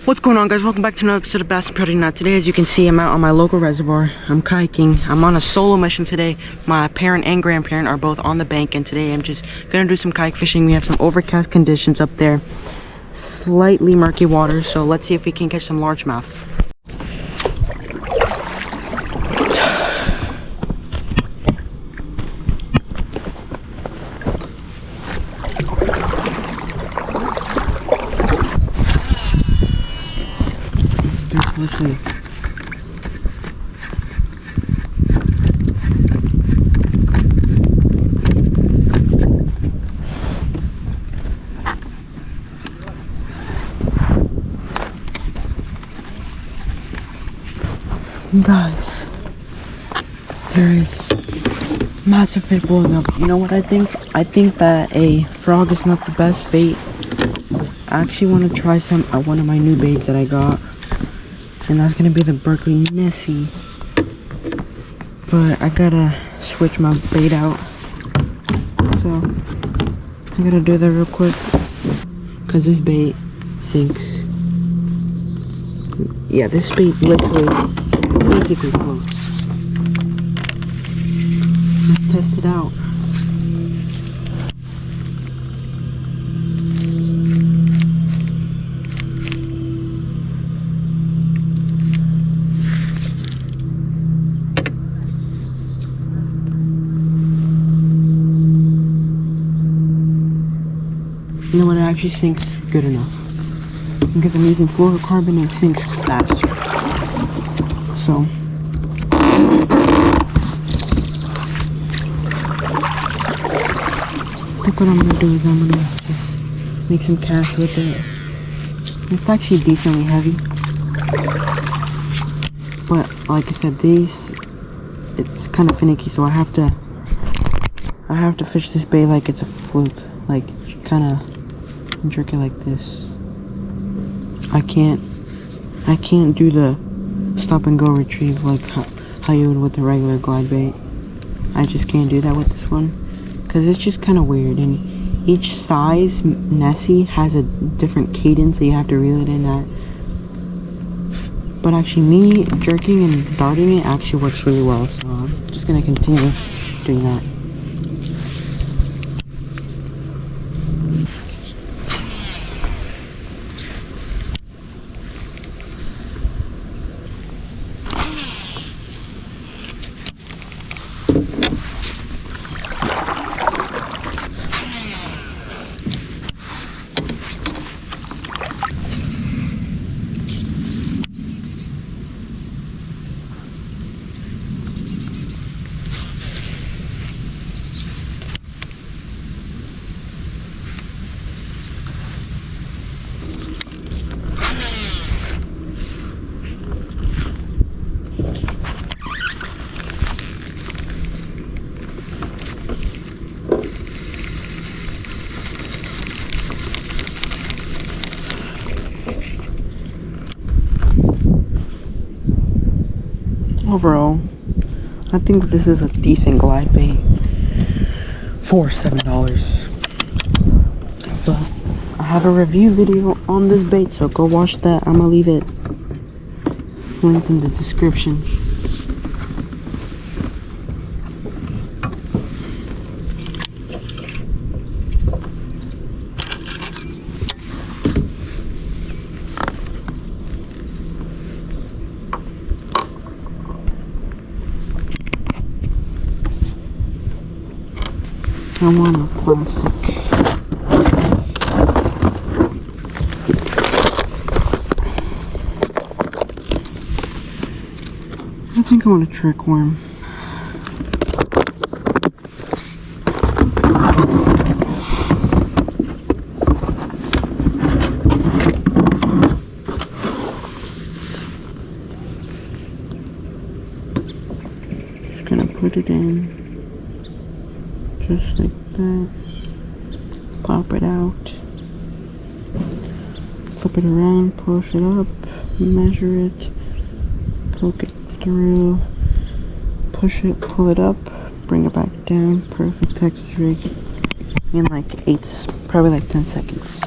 What's going on, guys? Welcome back to another episode of Bass and Protein. Now today, as you can see, I'm out on my local reservoir. I'm kayaking. I'm on a solo mission today. My parent and grandparent are both on the bank, and today I'm just gonna do some kayak fishing. We have some overcast conditions up there, slightly murky water, so let's see if we can catch some largemouth. Literally. Guys, there is massive fish blowing up. You know what I think? I think that a frog is not the best bait. I actually want to try one of my new baits that I got. And that's gonna be the Berkeley Nessie. But I gotta switch my bait out. So I gotta do that real quick. Cause this bait sinks. Yeah, this bait literally basically floats. Let's test it out. You know what, it actually sinks good enough. Because I'm using fluorocarbon, it sinks faster. So I think what I'm gonna do is I'm gonna just make some casts with it. It's actually decently heavy. But like I said, it's kind of finicky, so I have to fish this bait like it's a fluke. Like kind of jerk it like this. I can't do the stop and go retrieve like how you would with the regular glide bait. I just can't do that with this one because it's just kind of weird, and each size Nessie has a different cadence that you have to reel it in at. But actually me jerking and darting it actually works really well, so I'm just gonna continue doing that. Overall, I think this is a decent glide bait for $7. But I have a review video on this bait, so go watch that. I'm gonna leave it linked in the description. I want a plastic. I think I want a trick worm. Just gonna put it in. Just like that. Pop it out. Flip it around, push it up, measure it, poke it through, push it, pull it up, bring it back down. Perfect Texas rig in like probably like 10 seconds.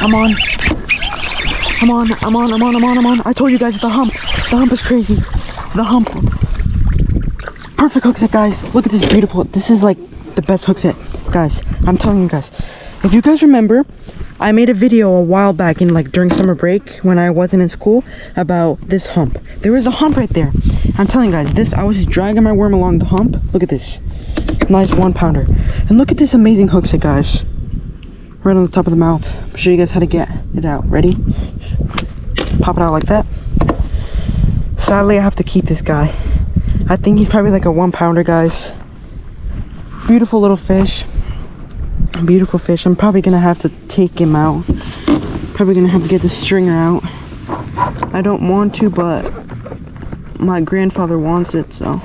I'm on. I told you guys the hump. The hump is crazy. The hump. Perfect hook set, guys. Look at this beautiful. This is like the best hook set. Guys, I'm telling you guys. If you guys remember, I made a video a while back in like during summer break when I wasn't in school about this hump. There was a hump right there. I'm telling you guys, I was just dragging my worm along the hump. Look at this. Nice 1 pounder. And look at this amazing hook set, guys. Right on the top of the mouth. I'll show you guys how to get it out. Ready? Pop it out like that. Sadly, I have to keep this guy. I think he's probably like a 1 pounder, guys. Beautiful little fish. Beautiful fish. I'm probably gonna have to take him out. Probably gonna have to get the stringer out. I don't want to, but my grandfather wants it, so.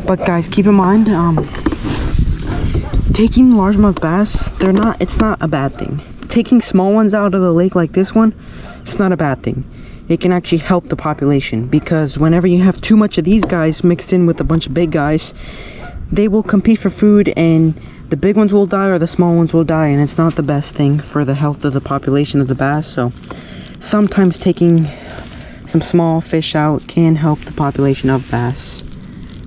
But guys, keep in mind, taking largemouth bass, it's not a bad thing. Taking small ones out of the lake like this one, it's not a bad thing. It can actually help the population, because whenever you have too much of these guys mixed in with a bunch of big guys, they will compete for food and the big ones will die or the small ones will die, and it's not the best thing for the health of the population of the bass. So sometimes taking some small fish out can help the population of bass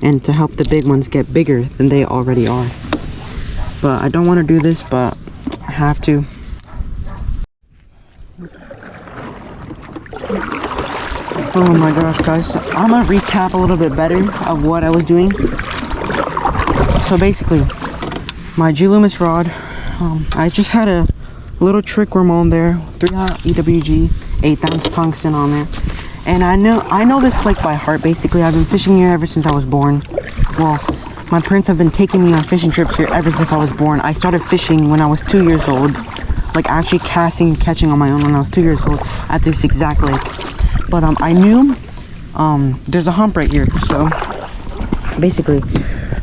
and to help the big ones get bigger than they already are. But I don't want to do this, but I have to. Oh my gosh, guys. So I'm going to recap a little bit better of what I was doing. So basically, my G Loomis rod, I just had a little trick worm on there, 3-aught EWG, 8-ounce tungsten on there. And I know this like by heart, basically. I've been fishing here ever since I was born. Well, my parents have been taking me on fishing trips here ever since I was born. I started fishing when I was 2 years old. Like actually casting and catching on my own when I was 2 years old at this exact lake. But I knew there's a hump right here. So basically,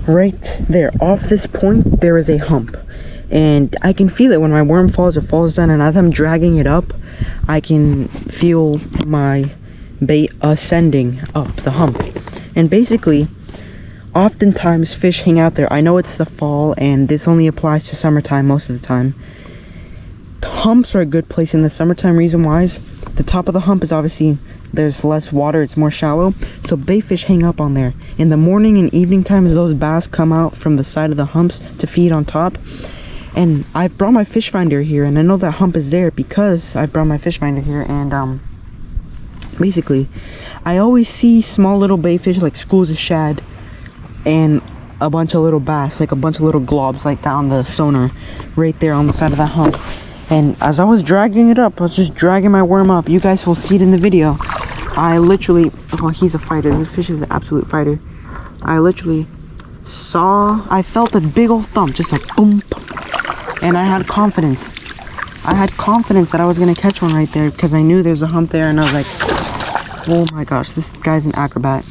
right there, off this point, there is a hump. And I can feel it when my worm falls, it falls down. And as I'm dragging it up, I can feel my bait ascending up the hump. And basically, oftentimes fish hang out there. I know it's the fall and this only applies to summertime most of the time. The humps are a good place in the summertime. Reason why is the top of the hump is obviously there's less water, it's more shallow, so bait fish hang up on there. In the morning and evening times, those bass come out from the side of the humps to feed on top. And I brought my fish finder here, and I know that hump is there because I brought my fish finder here. And basically I always see small little bait fish like schools of shad and a bunch of little bass, like a bunch of little globs like that on the sonar right there on the side of that hump. And as I was dragging it up, I was just dragging my worm up. You guys will see it in the video. I literally, oh, he's a fighter. This fish is an absolute fighter. I literally I felt a big old thump, just like boom. And I had confidence. I had confidence that I was gonna catch one right there because I knew there's a hump there, and I was like, oh my gosh, this guy's an acrobat.